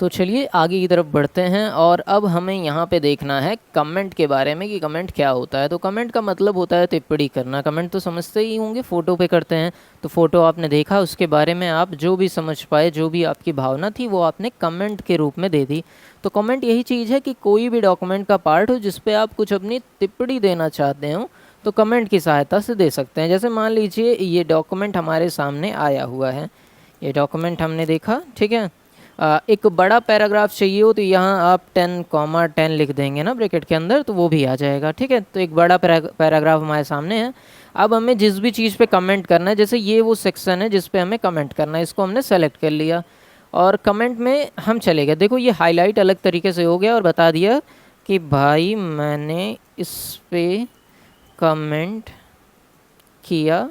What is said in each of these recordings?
तो चलिए आगे की तरफ बढ़ते हैं और अब हमें यहाँ पे देखना है कमेंट के बारे में कि कमेंट क्या होता है। तो कमेंट का मतलब होता है टिप्पणी करना। कमेंट तो समझते ही होंगे, फ़ोटो पे करते हैं। तो फ़ोटो आपने देखा, उसके बारे में आप जो भी समझ पाए, जो भी आपकी भावना थी वो आपने कमेंट के रूप में दे दी। तो कमेंट यही चीज़ है कि कोई भी डॉक्यूमेंट का पार्ट हो जिस पे आप कुछ अपनी टिप्पणी देना चाहते हो तो कमेंट की सहायता से दे सकते हैं। जैसे मान लीजिए ये डॉक्यूमेंट हमारे सामने आया हुआ है, ये डॉक्यूमेंट हमने देखा, ठीक है। एक बड़ा पैराग्राफ चाहिए हो तो यहाँ आप 10,10 लिख देंगे ना ब्रैकेट के अंदर, तो वो भी आ जाएगा, ठीक है। तो एक बड़ा पैराग्राफ हमारे सामने है। अब हमें जिस भी चीज़ पे कमेंट करना है, जैसे ये वो सेक्शन है जिस पे हमें कमेंट करना है, इसको हमने सेलेक्ट कर लिया और कमेंट में हम चले गए। देखो ये हाईलाइट अलग तरीके से हो गया और बता दिया कि भाई मैंने इस पे कमेंट किया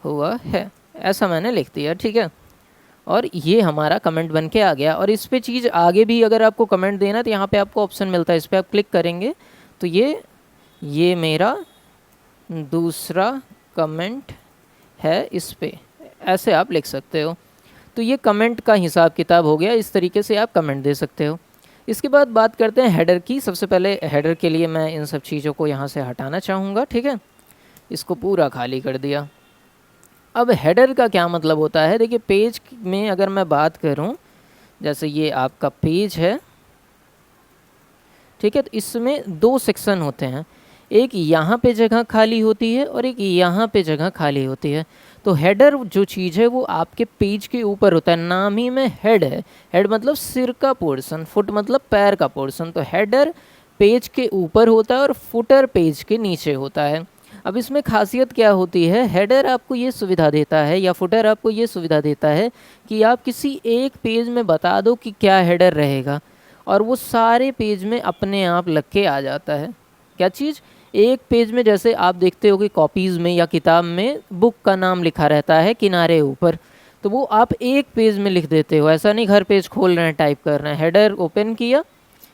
हुआ है, ऐसा मैंने लिख दिया, ठीक है। और ये हमारा कमेंट बन के आ गया। और इस पे चीज़ आगे भी अगर आपको कमेंट देना है तो यहाँ पे आपको ऑप्शन मिलता है, इस पर आप क्लिक करेंगे तो ये मेरा दूसरा कमेंट है, इस पे ऐसे आप लिख सकते हो। तो ये कमेंट का हिसाब किताब हो गया, इस तरीके से आप कमेंट दे सकते हो। इसके बाद बात करते हैं हेडर की। सबसे पहले हेडर के लिए मैं इन सब चीज़ों को यहाँ से हटाना चाहूँगा, ठीक है। इसको पूरा खाली कर दिया। अब हेडर का क्या मतलब होता है, देखिए पेज में अगर मैं बात करूं, जैसे ये आपका पेज है, ठीक है। तो इसमें दो सेक्शन होते हैं, एक यहाँ पे जगह खाली होती है और एक यहाँ पे जगह खाली होती है। तो हेडर जो चीज़ है वो आपके पेज के ऊपर होता है, नाम ही में हेड है। हेड मतलब सिर का पोर्शन, फुट मतलब पैर का पोर्शन। तो हेडर पेज के ऊपर होता है और फुटर पेज के नीचे होता है। अब इसमें खासियत क्या होती है, हेडर आपको ये सुविधा देता है या फुटर आपको ये सुविधा देता है कि आप किसी एक पेज में बता दो कि क्या हेडर रहेगा और वो सारे पेज में अपने आप लग के आ जाता है। क्या चीज़, एक पेज में जैसे आप देखते हो कि कॉपीज़ में या किताब में बुक का नाम लिखा रहता है किनारे ऊपर, तो वो आप एक पेज में लिख देते हो। ऐसा नहीं हर पेज खोल रहे हैं टाइप कर रहे हैं, हेडर ओपन किया,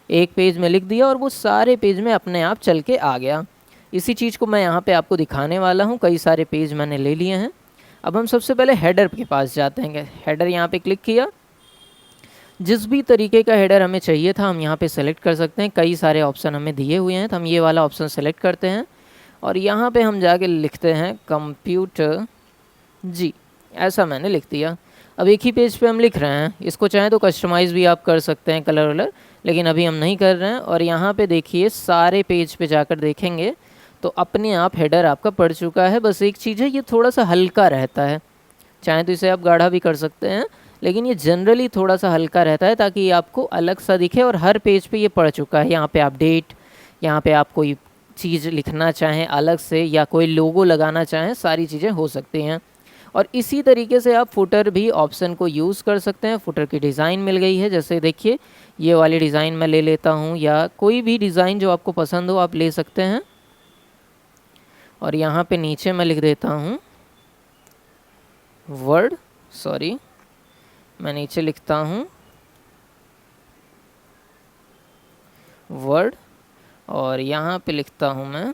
एक पेज में लिख दिया और वो सारे पेज में अपने आप चल के आ गया। इसी चीज़ को मैं यहाँ पे आपको दिखाने वाला हूँ। कई सारे पेज मैंने ले लिए हैं। अब हम सबसे पहले हेडर के पास जाते हैं। हेडर यहाँ पे क्लिक किया, जिस भी तरीके का हेडर हमें चाहिए था हम यहाँ पे सेलेक्ट कर सकते हैं। कई सारे ऑप्शन हमें दिए हुए हैं, तो हम ये वाला ऑप्शन सेलेक्ट करते हैं और यहाँ पे हम जाके लिखते हैं कंप्यूटर जी, ऐसा मैंने लिख दिया। अब एक ही पेज पे हम लिख रहे हैं, इसको चाहें तो कस्टमाइज़ भी आप कर सकते हैं कलर वलर, लेकिन अभी हम नहीं कर रहे हैं। और यहाँ पे देखिए सारे पेज पे जाकर देखेंगे तो अपने आप हेडर आपका पड़ चुका है। बस एक चीज़ है, ये थोड़ा सा हल्का रहता है, चाहें तो इसे आप गाढ़ा भी कर सकते हैं, लेकिन ये जनरली थोड़ा सा हल्का रहता है ताकि ये आपको अलग सा दिखे। और हर पेज पे ये पड़ चुका है। यहाँ पे आप डेट, यहाँ पे आप कोई चीज़ लिखना चाहें अलग से या कोई लोगो लगाना चाहें, सारी चीज़ें हो सकती हैं। और इसी तरीके से आप फुटर भी ऑप्शन को यूज़ कर सकते हैं। फुटर की डिज़ाइन मिल गई है, जैसे देखिए ये वाली डिज़ाइन मैं ले लेता हूँ, या कोई भी डिज़ाइन जो आपको पसंद हो आप ले सकते हैं। और यहाँ पे नीचे मैं लिख देता हूँ वर्ड, सॉरी मैं नीचे लिखता हूँ वर्ड और यहाँ पे लिखता हूँ मैं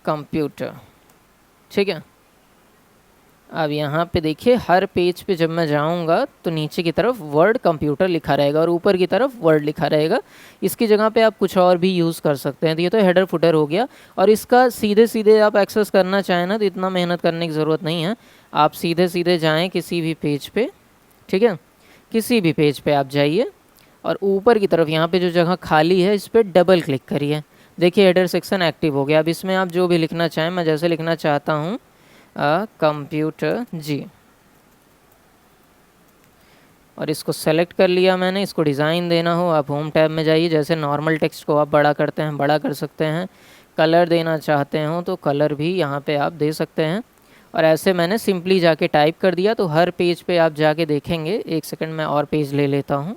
कंप्यूटर, ठीक है। अब यहाँ पे देखिए हर पेज पे जब मैं जाऊँगा तो नीचे की तरफ वर्ड कंप्यूटर लिखा रहेगा और ऊपर की तरफ वर्ड लिखा रहेगा। इसकी जगह पे आप कुछ और भी यूज़ कर सकते हैं। तो ये तो हेडर फुटर हो गया। और इसका सीधे सीधे आप एक्सेस करना चाहें ना तो इतना मेहनत करने की ज़रूरत नहीं है। आप सीधे सीधे जाएँ किसी भी पेज पे, ठीक है, किसी भी पेज पे आप जाइए और ऊपर की तरफ यहाँ पे जो जगह खाली है इस पर डबल क्लिक करिए। देखिए हेडर सेक्शन एक्टिव हो गया। अब इसमें आप जो भी लिखना चाहें, मैं जैसे लिखना चाहता हूँ कंप्यूटर जी, और इसको सेलेक्ट कर लिया मैंने। इसको डिज़ाइन देना हो आप होम टैब में जाइए, जैसे नॉर्मल टेक्स्ट को आप बड़ा करते हैं बड़ा कर सकते हैं। कलर देना चाहते हो तो कलर भी यहाँ पे आप दे सकते हैं। और ऐसे मैंने सिंपली जाके टाइप कर दिया। तो हर पेज पे आप जाके देखेंगे, एक सेकंड में और पेज ले लेता हूँ,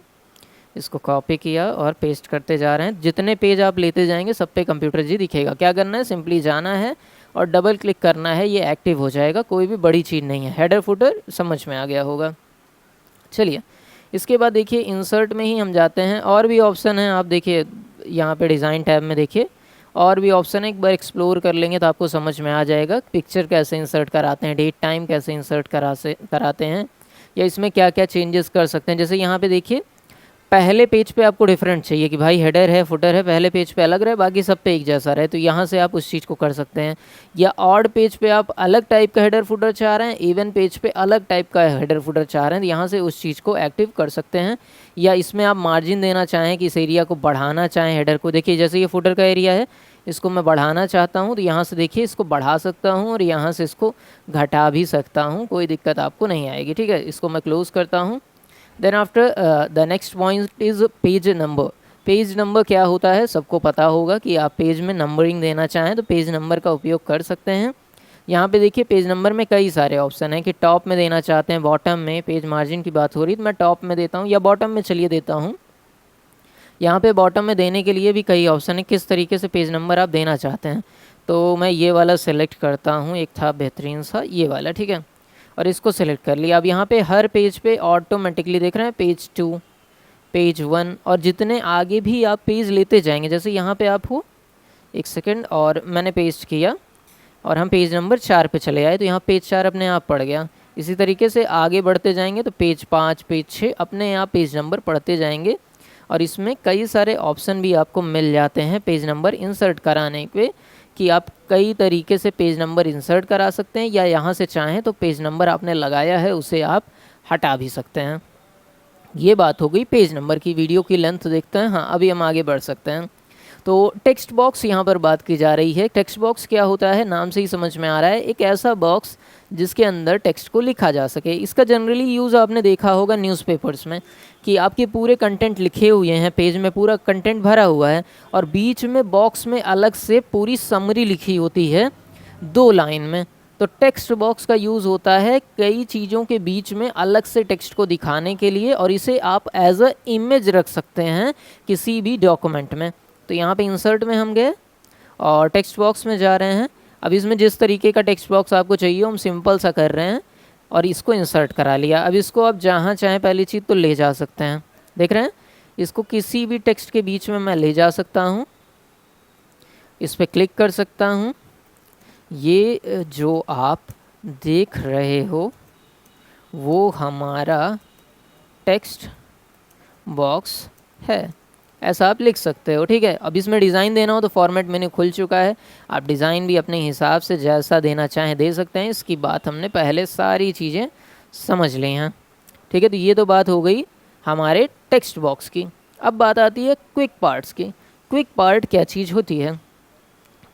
इसको कॉपी किया और पेस्ट करते जा रहे हैं। जितने पेज आप लेते जाएंगे सब पे कंप्यूटर जी दिखेगा। क्या करना है, सिंपली जाना है और डबल क्लिक करना है, ये एक्टिव हो जाएगा। कोई भी बड़ी चीज़ नहीं है। हेडर फुटर समझ में आ गया होगा। चलिए इसके बाद देखिए इंसर्ट में ही हम जाते हैं। और भी ऑप्शन हैं, आप देखिए यहाँ पे डिज़ाइन टैब में देखिए और भी ऑप्शन है। एक बार एक्सप्लोर कर लेंगे तो आपको समझ में आ जाएगा। पिक्चर कैसे इंसर्ट कराते हैं, डेट टाइम कैसे इंसर्ट कराते हैं, या इसमें क्या क्या चेंजेस कर सकते हैं। जैसे यहाँ पे देखिए पहले पेज पे आपको डिफरेंट चाहिए कि भाई हेडर है फुटर है पहले पेज पे अलग रहे बाकी सब पे एक जैसा रहे, तो यहाँ से आप उस चीज़ को कर सकते हैं। या ऑड पेज पे आप अलग टाइप का हेडर फुटर चाह रहे हैं, इवन पेज पे अलग टाइप का हेडर फुटर चाह रहे हैं, तो यहाँ से उस चीज़ को एक्टिव कर सकते हैं। या इसमें आप मार्जिन देना चाहें कि इस एरिया को बढ़ाना चाहें हेडर को, देखिए जैसे ये फुटर का एरिया है इसको मैं बढ़ाना चाहता हूँ तो यहाँ से देखिए इसको बढ़ा सकता हूँ और यहाँ से इसको घटा भी सकता हूँ, कोई दिक्कत आपको नहीं आएगी। ठीक है, इसको मैं क्लोज़ करता हूँ। Then after the next point is page number. Page number क्या होता है सबको पता होगा कि आप पेज में नंबरिंग देना चाहें तो पेज नंबर का उपयोग कर सकते हैं। यहाँ पे देखिए पेज नंबर में कई सारे ऑप्शन हैं कि टॉप में देना चाहते हैं, बॉटम में, पेज मार्जिन की बात हो रही तो मैं टॉप में देता हूँ या बॉटम में चलिए देता हूँ। यहाँ पे बॉटम में देने के लिए भी कई ऑप्शन है किस तरीके से पेज नंबर आप देना चाहते हैं, तो मैं ये वाला सेलेक्ट करता हूँ, एक था बेहतरीन सा ये वाला। ठीक है, और इसको सेलेक्ट कर लिया। अब यहाँ पे हर पेज पे ऑटोमेटिकली देख रहे हैं पेज 2, पेज 1 और जितने आगे भी आप पेज लेते जाएंगे, जैसे यहाँ पे आप हो एक सेकंड और मैंने पेस्ट किया और हम पेज नंबर 4 पे चले आए तो यहाँ पेज 4 अपने आप पढ़ गया। इसी तरीके से आगे बढ़ते जाएंगे तो पेज 5 पेज 6 अपने आप पेज नंबर पढ़ते जाएंगे। और इसमें कई सारे ऑप्शन भी आपको मिल जाते हैं पेज नंबर इंसर्ट कराने पे कि आप कई तरीके से पेज नंबर इंसर्ट करा सकते हैं या यहाँ से चाहें तो पेज नंबर आपने लगाया है उसे आप हटा भी सकते हैं। ये बात हो गई पेज नंबर की। वीडियो की लेंथ देखते हैं, हाँ अभी हम आगे बढ़ सकते हैं। तो टेक्स्ट बॉक्स यहाँ पर बात की जा रही है। टेक्स्ट बॉक्स क्या होता है, नाम से ही समझ में आ रहा है, एक ऐसा बॉक्स जिसके अंदर टेक्स्ट को लिखा जा सके। इसका जनरली यूज़ आपने देखा होगा न्यूज़पेपर्स में कि आपके पूरे कंटेंट लिखे हुए हैं, पेज में पूरा कंटेंट भरा हुआ है और बीच में बॉक्स में अलग से पूरी समरी लिखी होती है 2 लाइन में। तो टेक्स्ट बॉक्स का यूज़ होता है कई चीज़ों के बीच में अलग से टेक्स्ट को दिखाने के लिए और इसे आप एज अ इमेज रख सकते हैं किसी भी डॉक्यूमेंट में। तो यहाँ पे इंसर्ट में हम गए और टेक्स्ट बॉक्स में जा रहे हैं। अब इसमें जिस तरीके का टेक्स्ट बॉक्स आपको चाहिए हम सिंपल सा कर रहे हैं और इसको इंसर्ट करा लिया। अब इसको आप जहाँ चाहें पहली चीज़ तो ले जा सकते हैं, देख रहे हैं इसको किसी भी टेक्स्ट के बीच में मैं ले जा सकता हूँ, इस पर क्लिक कर सकता हूँ। ये जो आप देख रहे हो वो हमारा टेक्स्ट बॉक्स है, ऐसा आप लिख सकते हो। ठीक है, अब इसमें डिज़ाइन देना हो तो फॉर्मेट मेन्यू खुल चुका है, आप डिज़ाइन भी अपने हिसाब से जैसा देना चाहें दे सकते हैं। इसकी बात हमने पहले सारी चीज़ें समझ ली हैं। ठीक है, तो ये तो बात हो गई हमारे टेक्स्ट बॉक्स की। अब बात आती है क्विक पार्ट्स की। क्विक पार्ट क्या चीज़ होती है,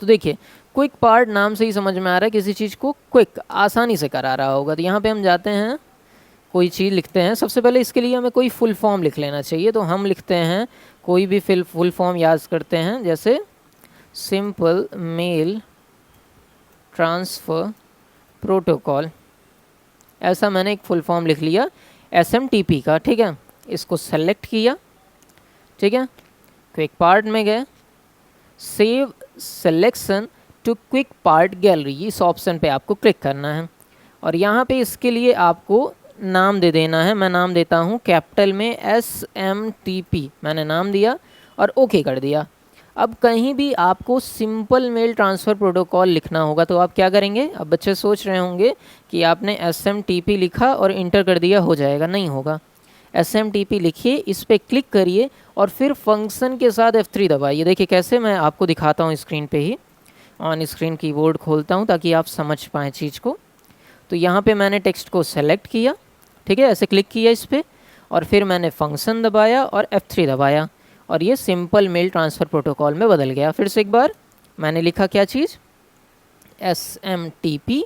तो देखिए क्विक पार्ट नाम से ही समझ में आ रहा है किसी चीज़ को क्विक आसानी से करा रहा होगा। तो यहाँ पे हम जाते हैं, कोई चीज़ लिखते हैं, सबसे पहले इसके लिए हमें कोई फुल फॉर्म लिख लेना चाहिए। तो हम लिखते हैं कोई भी फुल फॉर्म याद करते हैं, जैसे सिंपल मेल ट्रांसफ़र प्रोटोकॉल, ऐसा मैंने एक फुल फॉर्म लिख लिया SMTP का। ठीक है, इसको सेलेक्ट किया। ठीक है, क्विक पार्ट में गए, save selection to quick part gallery, इस ऑप्शन पे आपको क्लिक करना है और यहाँ पे इसके लिए आपको नाम दे देना है। मैं नाम देता हूँ कैपिटल में SMTP, मैंने नाम दिया और ओके कर दिया। अब कहीं भी आपको सिंपल मेल ट्रांसफ़र प्रोटोकॉल लिखना होगा तो आप क्या करेंगे, अब बच्चे सोच रहे होंगे कि आपने SMTP लिखा और इंटर कर दिया हो जाएगा, नहीं होगा। SMTP लिखिए, इस पर क्लिक करिए और फिर फंक्शन के साथ F3 दबाइए। देखिए कैसे, मैं आपको दिखाता हूँ स्क्रीन पे ही, ऑन स्क्रीन कीबोर्ड खोलता हूँ ताकि आप समझ पाएँ चीज़ को। तो यहाँ पे मैंने टेक्स्ट को सेलेक्ट किया, ठीक है, ऐसे क्लिक किया इस पर और फिर मैंने फंक्शन दबाया और F3 दबाया और ये सिंपल मेल ट्रांसफ़र प्रोटोकॉल में बदल गया। फिर से एक बार मैंने लिखा क्या चीज़, SMTP,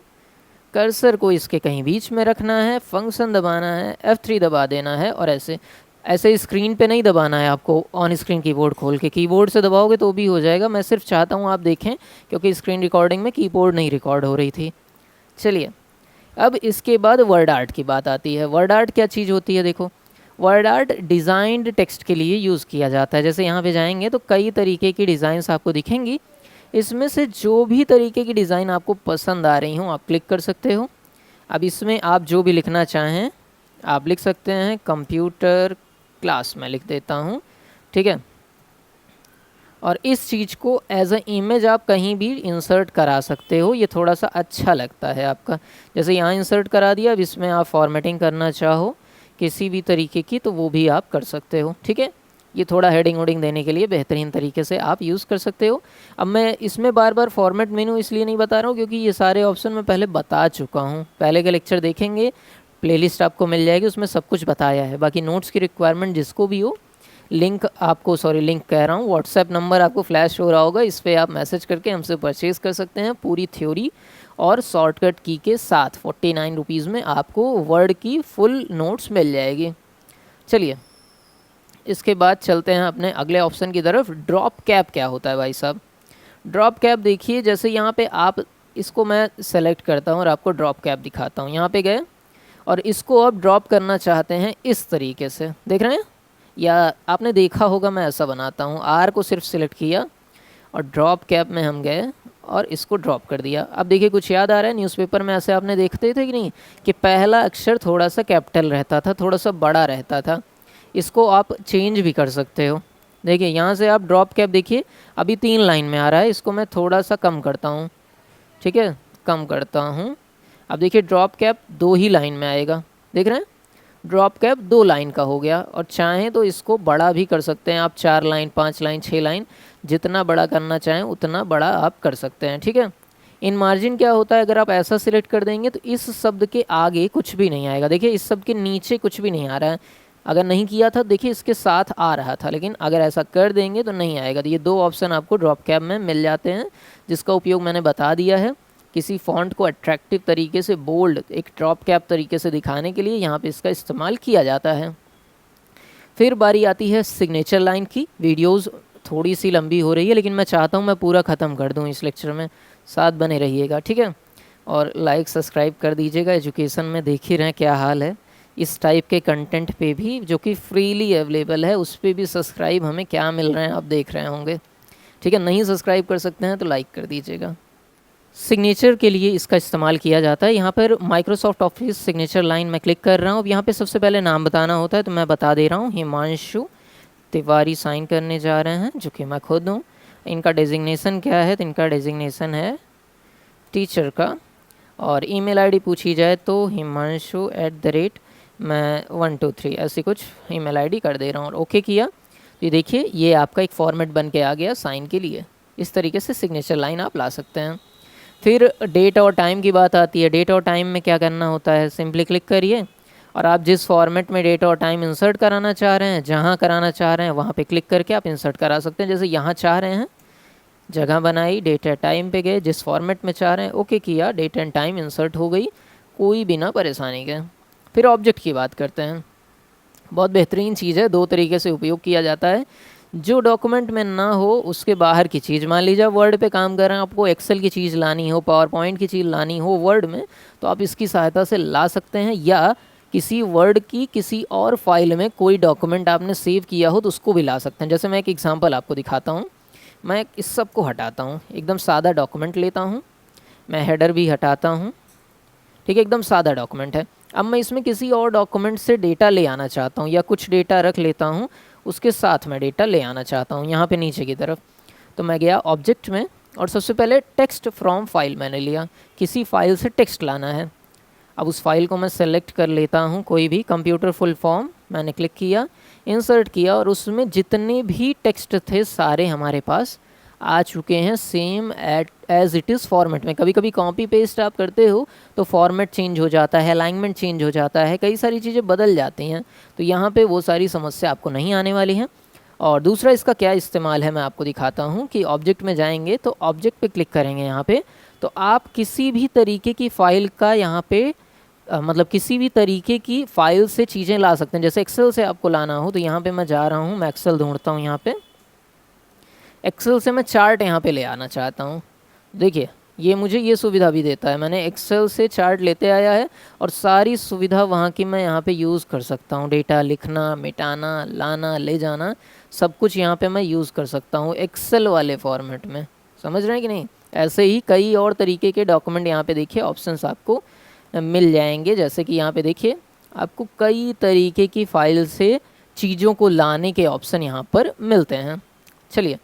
कर्सर को इसके कहीं बीच में रखना है, फंक्शन दबाना है, F3 दबा देना है और ऐसे ऐसे स्क्रीन पे नहीं दबाना है आपको, ऑन स्क्रीन कीबोर्ड खोल के, कीबोर्ड से दबाओगे तो भी हो जाएगा। मैं सिर्फ चाहता हूँ आप देखें क्योंकि स्क्रीन रिकॉर्डिंग में कीबोर्ड नहीं रिकॉर्ड हो रही थी। चलिए, अब इसके बाद वर्ड आर्ट की बात आती है। वर्ड आर्ट क्या चीज़ होती है, देखो वर्ड आर्ट डिज़ाइंड टेक्स्ट के लिए यूज़ किया जाता है। जैसे यहाँ पे जाएंगे तो कई तरीके की डिज़ाइंस आपको दिखेंगी, इसमें से जो भी तरीके की डिज़ाइन आपको पसंद आ रही हों आप क्लिक कर सकते हो। अब इसमें आप जो भी लिखना चाहें आप लिख सकते हैं। कंप्यूटर क्लास मैं लिख देता हूँ, ठीक है, और इस चीज़ को एज अ इमेज आप कहीं भी इंसर्ट करा सकते हो, ये थोड़ा सा अच्छा लगता है आपका। जैसे यहाँ इंसर्ट करा दिया, अब इसमें आप फॉर्मेटिंग करना चाहो किसी भी तरीके की तो वो भी आप कर सकते हो, ठीक है। ये थोड़ा हेडिंग वोडिंग देने के लिए बेहतरीन तरीके से आप यूज़ कर सकते हो। अब मैं इसमें बार बार फॉर्मेट मेनू इसलिए नहीं बता रहा हूँ क्योंकि ये सारे ऑप्शन मैं पहले बता चुका हूँ। पहले के लेक्चर देखेंगे, प्लेलिस्ट आपको मिल जाएगी, उसमें सब कुछ बताया है। बाकी नोट्स की रिक्वायरमेंट जिसको भी हो, लिंक आपको, सॉरी लिंक कह रहा हूँ, व्हाट्सएप नंबर आपको फ्लैश हो रहा होगा, इस पर आप मैसेज करके हमसे परचेज़ कर सकते हैं पूरी थ्योरी और शॉर्टकट की के साथ। 49 रुपीज़ में आपको वर्ड की फुल नोट्स मिल जाएगी। चलिए इसके बाद चलते हैं अपने अगले ऑप्शन की तरफ। ड्रॉप कैप क्या होता है भाई साहब? ड्रॉप कैप देखिए, जैसे यहाँ पे आप इसको मैं सेलेक्ट करता हूँ और आपको ड्रॉप कैप दिखाता हूँ। यहाँ पे गए और इसको आप ड्रॉप करना चाहते हैं इस तरीके से, देख रहे हैं, या आपने देखा होगा मैं ऐसा बनाता हूँ। आर को सिर्फ सिलेक्ट किया और ड्रॉप कैप में हम गए और इसको ड्रॉप कर दिया। अब देखिए कुछ याद आ रहा है, न्यूज़पेपर में ऐसे आपने देखते थे कि नहीं कि पहला अक्षर थोड़ा सा कैपिटल रहता था, थोड़ा सा बड़ा रहता था। इसको आप चेंज भी कर सकते हो। देखिए यहाँ से आप ड्रॉप कैप देखिए अभी 3 लाइन में आ रहा है, इसको मैं थोड़ा सा कम करता हूँ, ठीक है, कम करता हूँ। अब देखिए ड्रॉप कैप 2 ही लाइन में आएगा, देख रहे हैं, ड्रॉप कैप 2 लाइन का हो गया। और चाहें तो इसको बड़ा भी कर सकते हैं आप, 4 लाइन, 5 लाइन, 6 लाइन, जितना बड़ा करना चाहें उतना बड़ा आप कर सकते हैं, ठीक है। इन मार्जिन क्या होता है, अगर आप ऐसा सिलेक्ट कर देंगे तो इस शब्द के आगे कुछ भी नहीं आएगा। देखिए इस शब्द के नीचे कुछ भी नहीं आ रहा है, अगर नहीं किया था देखिए इसके साथ आ रहा था, लेकिन अगर ऐसा कर देंगे तो नहीं आएगा। तो ये 2 ऑप्शन आपको ड्रॉप कैप में मिल जाते हैं, जिसका उपयोग मैंने बता दिया है। किसी फॉन्ट को अट्रैक्टिव तरीके से, बोल्ड, एक ड्रॉप कैप तरीके से दिखाने के लिए यहाँ पे इसका इस्तेमाल किया जाता है। फिर बारी आती है सिग्नेचर लाइन की। वीडियोस थोड़ी सी लंबी हो रही है लेकिन मैं चाहता हूँ मैं पूरा ख़त्म कर दूँ इस लेक्चर में, साथ बने रहिएगा, ठीक है। और लाइक सब्सक्राइब कर दीजिएगा, एजुकेशन में देख ही रहें क्या हाल है। इस टाइप के कंटेंट पे भी जो कि फ्रीली अवेलेबल है उस पर भी सब्सक्राइब हमें क्या मिल रहे हैं आप देख रहे होंगे, ठीक है। नहीं सब्सक्राइब कर सकते हैं तो लाइक कर दीजिएगा। सिग्नेचर के लिए इसका इस्तेमाल किया जाता है। यहाँ पर माइक्रोसॉफ्ट ऑफिस सिग्नेचर लाइन में क्लिक कर रहा हूँ। अब यहाँ पे सबसे पहले नाम बताना होता है तो मैं बता दे रहा हूँ, हिमांशु तिवारी साइन करने जा रहे हैं, जो कि मैं खुद हूँ। इनका डेजिग्नेशन क्या है, तो इनका डेजिग्नेशन है टीचर का। और ईमेल आईडी पूछी जाए तो himanshu@ मैं 123 ऐसी कुछ ईमेल आईडी कर दे रहा हूँ और ओके किया। तो ये देखिए ये आपका एक फॉर्मेट बन के आ गया साइन के लिए। इस तरीके से सिग्नेचर लाइन आप ला सकते हैं। फिर डेट और टाइम की बात आती है। डेट और टाइम में क्या करना होता है, सिंपली क्लिक करिए और आप जिस फॉर्मेट में डेट और टाइम इंसर्ट कराना चाह रहे हैं, जहाँ कराना चाह रहे हैं वहाँ पे क्लिक करके आप इंसर्ट करा सकते हैं। जैसे यहाँ चाह रहे हैं, जगह बनाई, डेट एंड टाइम पे गए, जिस फॉर्मेट में चाह रहे हैं ओके किया, डेट एंड टाइम इंसर्ट हो गई, कोई बिना परेशानी के। फिर ऑब्जेक्ट की बात करते हैं। बहुत बेहतरीन चीज़ है, 2 तरीके से उपयोग किया जाता है। जो डॉक्यूमेंट में ना हो उसके बाहर की चीज़, मान लीजिए वर्ड पे काम कर रहे हैं, आपको एक्सेल की चीज़ लानी हो, पावर पॉइंट की चीज़ लानी हो वर्ड में, तो आप इसकी सहायता से ला सकते हैं। या किसी वर्ड की किसी और फाइल में कोई डॉक्यूमेंट आपने सेव किया हो तो उसको भी ला सकते हैं। जैसे मैं एक एग्जांपल आपको दिखाता हूँ। मैं इस सब को हटाता हूँ, एकदम सादा डॉक्यूमेंट लेता हूँ, मैं हेडर भी हटाता हूँ, ठीक है, एकदम सादा डॉक्यूमेंट है। अब मैं इसमें किसी और डॉक्यूमेंट से डेटा ले आना चाहता हूँ या कुछ डेटा रख लेता हूँ, उसके साथ मैं डेटा ले आना चाहता हूँ यहाँ पे नीचे की तरफ। तो मैं गया ऑब्जेक्ट में और सबसे पहले टेक्स्ट फ्रॉम फाइल मैंने लिया, किसी फाइल से टेक्स्ट लाना है। अब उस फाइल को मैं सेलेक्ट कर लेता हूँ, कोई भी, कंप्यूटर फुल फॉर्म मैंने क्लिक किया, इंसर्ट किया और उसमें जितने भी टेक्स्ट थे सारे हमारे पास आ चुके हैं same as it is format में। कभी कभी कॉपी पेस्ट आप करते हो तो फॉर्मेट चेंज हो जाता है, अलाइनमेंट चेंज हो जाता है, कई सारी चीज़ें बदल जाती हैं। तो यहाँ पे वो सारी समस्या आपको नहीं आने वाली हैं। और दूसरा इसका क्या इस्तेमाल है मैं आपको दिखाता हूँ कि ऑब्जेक्ट में जाएंगे तो ऑब्जेक्ट पे क्लिक करेंगे यहाँ पे, तो आप किसी भी तरीके की फ़ाइल का यहाँ पे मतलब किसी भी तरीके की फ़ाइल से चीज़ें ला सकते हैं। जैसे एक्सेल से आपको लाना हो तो यहाँ पे मैं जा रहा हूँ, मैं एक्सेल ढूंढता हूँ, यहाँ पे एक्सेल से मैं चार्ट यहाँ पे ले आना चाहता हूँ। देखिए ये मुझे ये सुविधा भी देता है, मैंने एक्सेल से चार्ट लेते आया है और सारी सुविधा वहाँ की मैं यहाँ पे यूज़ कर सकता हूँ। डेटा लिखना, मिटाना, लाना, ले जाना, सब कुछ यहाँ पे मैं यूज़ कर सकता हूँ एक्सेल वाले फॉर्मेट में। समझ रहे हैं कि नहीं? ऐसे ही कई और तरीके के डॉक्यूमेंट यहाँ पे देखिए ऑप्शंस आपको मिल जाएंगे। जैसे कि यहाँ पे देखिए आपको कई तरीके की फ़ाइल से चीज़ों को लाने के ऑप्शन यहाँ पर मिलते हैं। चलिए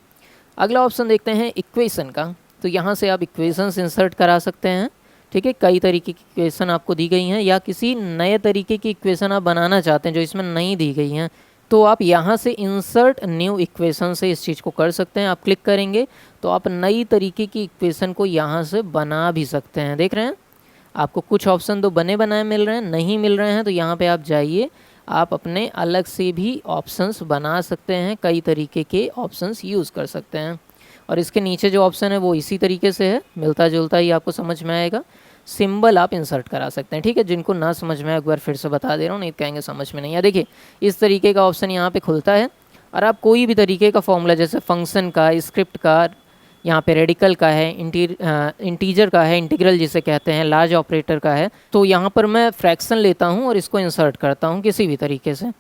अगला ऑप्शन देखते हैं इक्वेशन का। तो यहाँ से आप इक्वेशंस इंसर्ट करा सकते हैं। ठीक है, कई तरीके की इक्वेशन आपको दी गई हैं, या किसी नए तरीके की इक्वेशन आप बनाना चाहते हैं जो इसमें नहीं दी गई हैं, तो आप यहाँ से इंसर्ट न्यू इक्वेशन से इस चीज़ को कर सकते हैं। आप क्लिक करेंगे तो आप नई तरीके की इक्वेशन को यहाँ से बना भी सकते हैं। देख रहे हैं, आपको कुछ ऑप्शन तो बने बनाए मिल रहे हैं, नहीं मिल रहे हैं तो यहाँ पे आप जाइए, आप अपने अलग से भी ऑप्शंस बना सकते हैं, कई तरीके के ऑप्शंस यूज़ कर सकते हैं। और इसके नीचे जो ऑप्शन है वो इसी तरीके से है, मिलता जुलता ही आपको समझ में आएगा। सिंबल आप इंसर्ट करा सकते हैं। ठीक है, जिनको ना समझ में आए एक बार फिर से बता दे रहा हूँ, नहीं कहेंगे समझ में नहीं है। देखिए इस तरीके का ऑप्शन यहाँ पे खुलता है, और आप कोई भी तरीके का फॉर्मूला, जैसे फंक्शन का, स्क्रिप्ट का, यहाँ पे रेडिकल का है, इंटीजर का है, इंटीग्रल जिसे कहते हैं, लार्ज ऑपरेटर का है, तो यहाँ पर मैं फ्रैक्शन लेता हूँ और इसको इंसर्ट करता हूँ किसी भी तरीके से।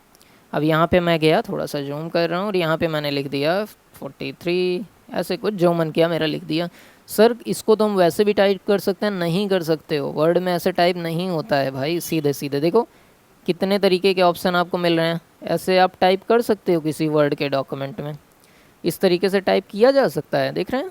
अब यहाँ पे मैं गया, थोड़ा सा जूम कर रहा हूँ, और यहाँ पे मैंने लिख दिया 43, ऐसे कुछ जो मन किया मेरा लिख दिया। सर इसको तो हम वैसे भी टाइप कर सकते हैं, नहीं कर सकते हो, वर्ड में ऐसे टाइप नहीं होता है भाई, सीधे सीधे देखो कितने तरीके के ऑप्शन आपको मिल रहे हैं। ऐसे आप टाइप कर सकते हो किसी वर्ड के डॉक्यूमेंट में, इस तरीके से टाइप किया जा सकता है। देख रहे हैं,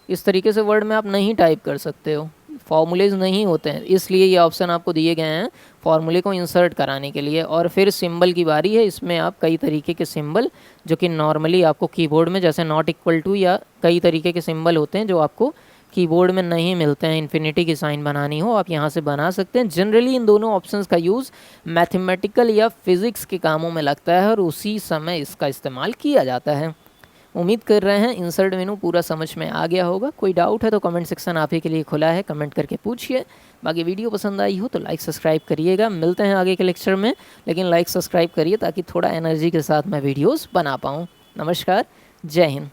इस तरीके से वर्ड में आप नहीं टाइप कर सकते हो, फॉर्मूलेज नहीं होते हैं, इसलिए ये ऑप्शन आपको दिए गए हैं फॉर्मूले को इंसर्ट कराने के लिए। और फिर सिंबल की बारी है, इसमें आप कई तरीके के सिंबल जो कि नॉर्मली आपको कीबोर्ड में, जैसे नॉट इक्वल टू या कई तरीके के सिंबल होते हैं जो आपको कीबोर्ड में नहीं मिलते हैं, इन्फिनिटी की साइन बनानी हो आप यहाँ से बना सकते हैं। जनरली इन दोनों ऑप्शंस का यूज़ मैथमेटिकल या फिज़िक्स के कामों में लगता है और उसी समय इसका इस्तेमाल किया जाता है। उम्मीद कर रहे हैं इंसर्ट मेनू पूरा समझ में आ गया होगा। कोई डाउट है तो कमेंट सेक्शन आप ही के लिए खुला है, कमेंट करके पूछिए। बाकी वीडियो पसंद आई हो तो लाइक सब्सक्राइब करिएगा। मिलते हैं आगे के लेक्चर में, लेकिन लाइक सब्सक्राइब करिए ताकि थोड़ा एनर्जी के साथ मैं वीडियोस बना पाऊँ। नमस्कार, जय हिंद।